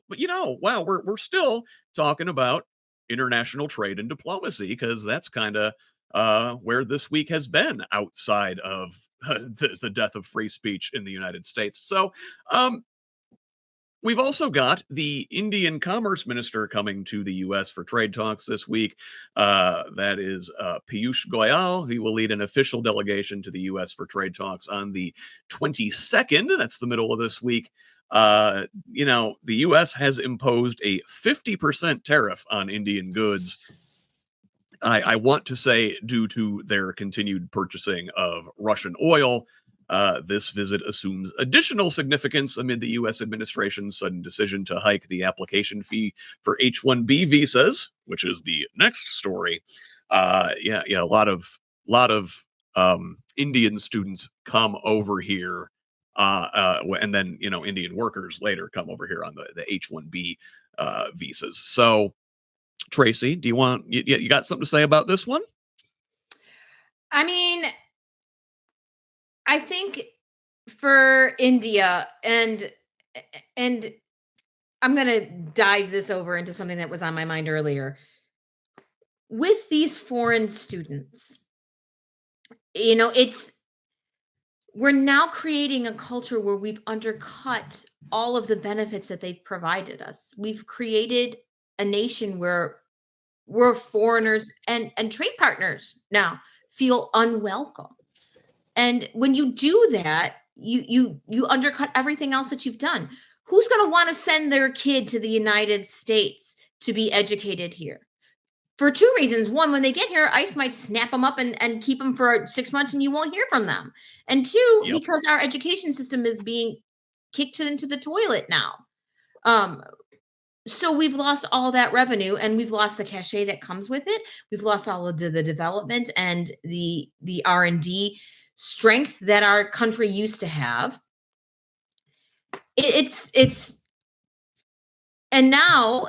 But wow, we're still talking about international trade and diplomacy because that's kind of where this week has been outside of the death of free speech in the United States. So um, we've also got the Indian Commerce Minister coming to the U.S. for trade talks this week. That is Piyush Goyal. He will lead an official delegation to the U.S. for trade talks on the 22nd. That's the middle of this week. The U.S. has imposed a 50% tariff on Indian goods. I want to say due to their continued purchasing of Russian oil. This visit assumes additional significance amid the U.S. administration's sudden decision to hike the application fee for H-1B visas, which is the next story. A lot of Indian students come over here, and then Indian workers later come over here on the H-1B visas. So, Tracie, do you got something to say about this one? I mean, I think for India and I'm going to dive this over into something that was on my mind earlier. With these foreign students, it's we're now creating a culture where we've undercut all of the benefits that they've provided us. We've created a nation where we're foreigners and trade partners now feel unwelcome. And when you do that, you undercut everything else that you've done. Who's going to want to send their kid to the United States to be educated here? For two reasons. One, when they get here, ICE might snap them up and keep them for 6 months and you won't hear from them. And two, Yep. because our education system is being kicked into the toilet now. Um, so we've lost all that revenue and we've lost the cachet that comes with it. We've lost all of the development and the R&D strength that our country used to have. It's and now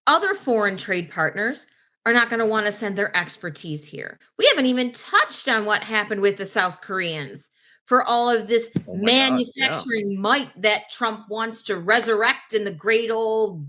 other foreign trade partners are not going to want to send their expertise here. We haven't even touched on what happened with the South Koreans for all of this Oh my God. Yeah. manufacturing might that Trump wants to resurrect in the great old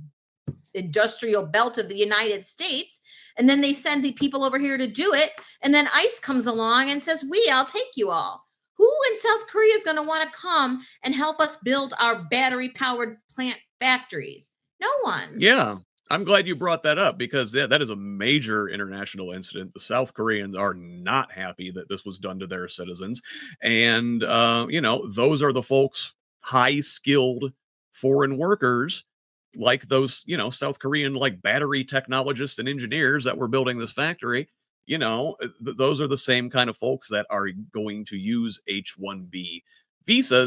industrial belt of the United States. And then they send the people over here to do it. And then ICE comes along and says, I'll take you all. Who in South Korea is going to want to come and help us build our battery powered plant factories? No one. Yeah. I'm glad you brought that up because that is a major international incident. The South Koreans are not happy that this was done to their citizens. And, those are the folks, high skilled foreign workers like those, South Korean like battery technologists and engineers that were building this factory. Those are the same kind of folks that are going to use H-1B visas.